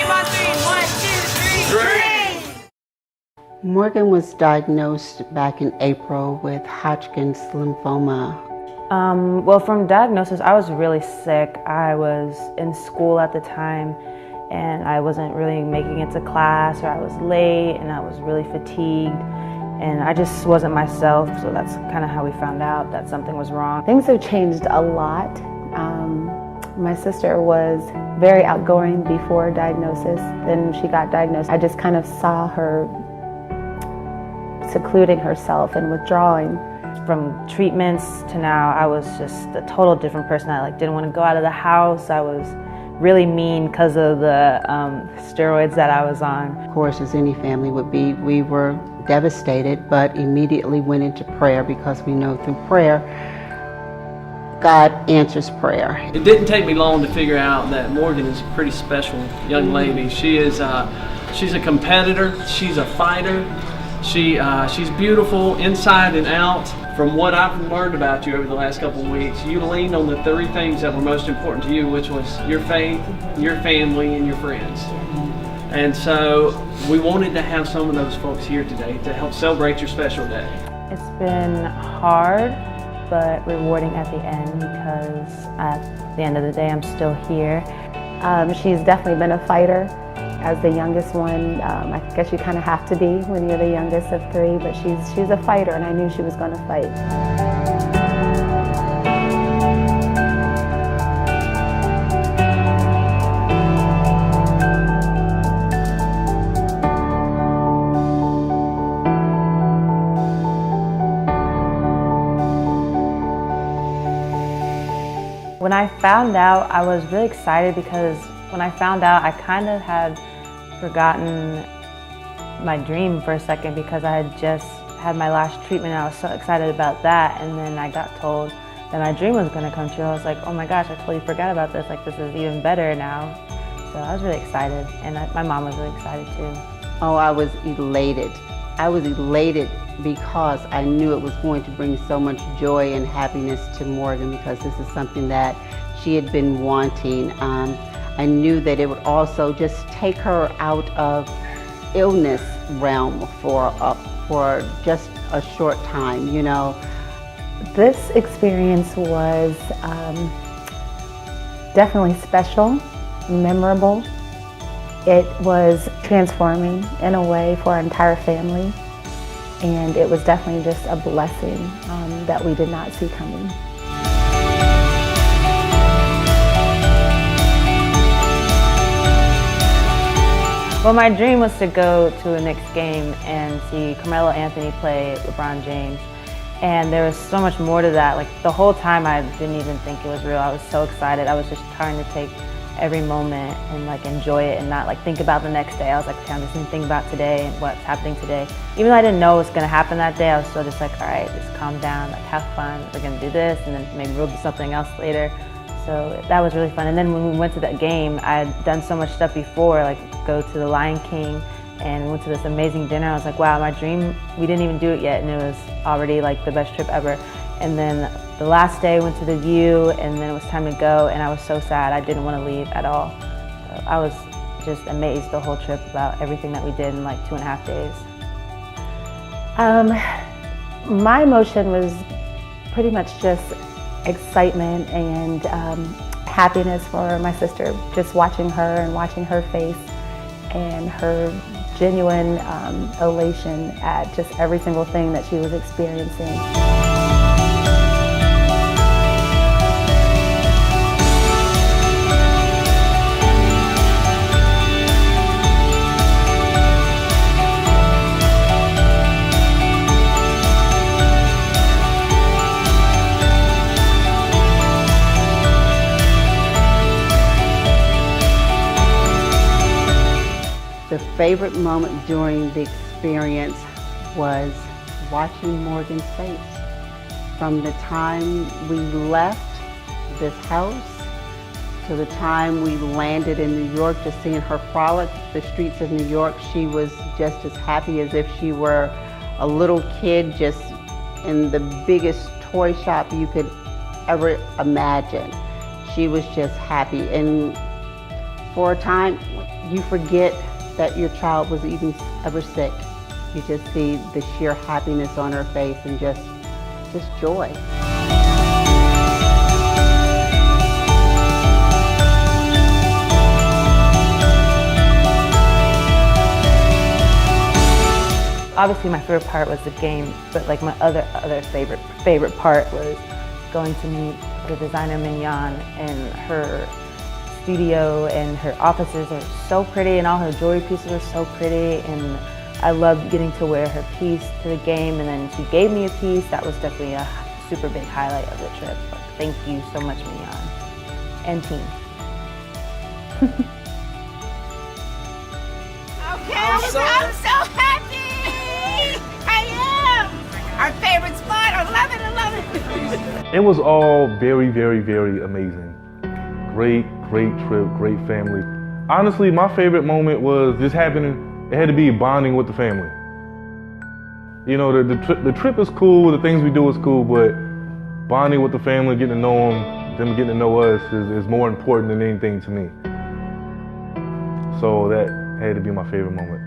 Say my three. 1, 2, 3. Morgan was diagnosed back in April with Hodgkins Lymphoma. Well, from diagnosis, I was really sick. I was in school at the time, and I wasn't really making it to class, or I was late, and I was really fatigued, and I just wasn't myself, so that's kind of how we found out that something was wrong. Things have changed a lot. My sister was very outgoing before diagnosis. Then she got diagnosed. I just kind of saw her secluding herself and withdrawing. From treatments to now, I was just a total different person. I didn't want to go out of the house. I was really mean because of the steroids that I was on. Of course, as any family would be, we were devastated, but immediately went into prayer because we know through prayer, God answers prayer. It didn't take me long to figure out that Morgan is a pretty special young lady. She is, she's a competitor. She's a fighter. She's beautiful inside and out. From what I've learned about you over the last couple of weeks, you leaned on the three things that were most important to you, which was your faith, your family, and your friends. And so we wanted to have some of those folks here today to help celebrate your special day. It's been hard, but rewarding at the end, because at the end of the day, I'm still here. She's definitely been a fighter. As the youngest one, I guess you kind of have to be when you're the youngest of three, but she's a fighter, and I knew she was going to fight. When I found out, I was really excited, because when I found out, I kind of had forgotten my dream for a second, because I had just had my last treatment and I was so excited about that, and then I got told that my dream was going to come true. I was like, oh my gosh, I totally forgot about this. This is even better now. So I was really excited, and my mom was really excited too. Oh, I was elated. I was elated because I knew it was going to bring so much joy and happiness to Morgan, because this is something that she had been wanting. I knew that it would also just take her out of illness realm for just a short time, you know. This experience was definitely special, memorable. It was transforming in a way for our entire family, and it was definitely just a blessing that we did not see coming. Well, my dream was to go to a Knicks game and see Carmelo Anthony play LeBron James. And there was so much more to that. The whole time I didn't even think it was real. I was so excited. I was just trying to take every moment and enjoy it, and not think about the next day. I was like, okay, I'm just gonna think about today and what's happening today. Even though I didn't know what was gonna happen that day, I was still just all right, just calm down, have fun. We're gonna do this, and then maybe we'll do something else later. So that was really fun. And then when we went to that game, I had done so much stuff before, go to the Lion King, and we went to this amazing dinner. I was like, wow, my dream, we didn't even do it yet, and it was already the best trip ever. And then the last day, went to the View, and then it was time to go, and I was so sad. I didn't want to leave at all. So I was just amazed the whole trip about everything that we did in 2.5 days. My emotion was pretty much just excitement and happiness for my sister, just watching her and watching her face and her genuine elation at just every single thing that she was experiencing. The favorite moment during the experience was watching Morgan's face. From the time we left this house to the time we landed in New York, just seeing her frolic the streets of New York, she was just as happy as if she were a little kid just in the biggest toy shop you could ever imagine. She was just happy. And For a time, you forget that your child was even ever sick. You just see the sheer happiness on her face and just joy. Obviously my favorite part was the game, but like my other favorite part was going to meet the designer Mignon, and her studio and her offices are so pretty, and all her jewelry pieces are so pretty, and I loved getting to wear her piece to the game, and then she gave me a piece. That was definitely a super big highlight of the trip. But thank you so much, Mignon and team. Okay, I'm so happy. I am. Our favorite spot. I love it. I love it. It was all very, very, very amazing. Great trip, great family. Honestly, my favorite moment was just happening. It had to be bonding with the family. You know, the trip is cool, the things we do is cool, but bonding with the family, getting to know them getting to know us is more important than anything to me. So that had to be my favorite moment.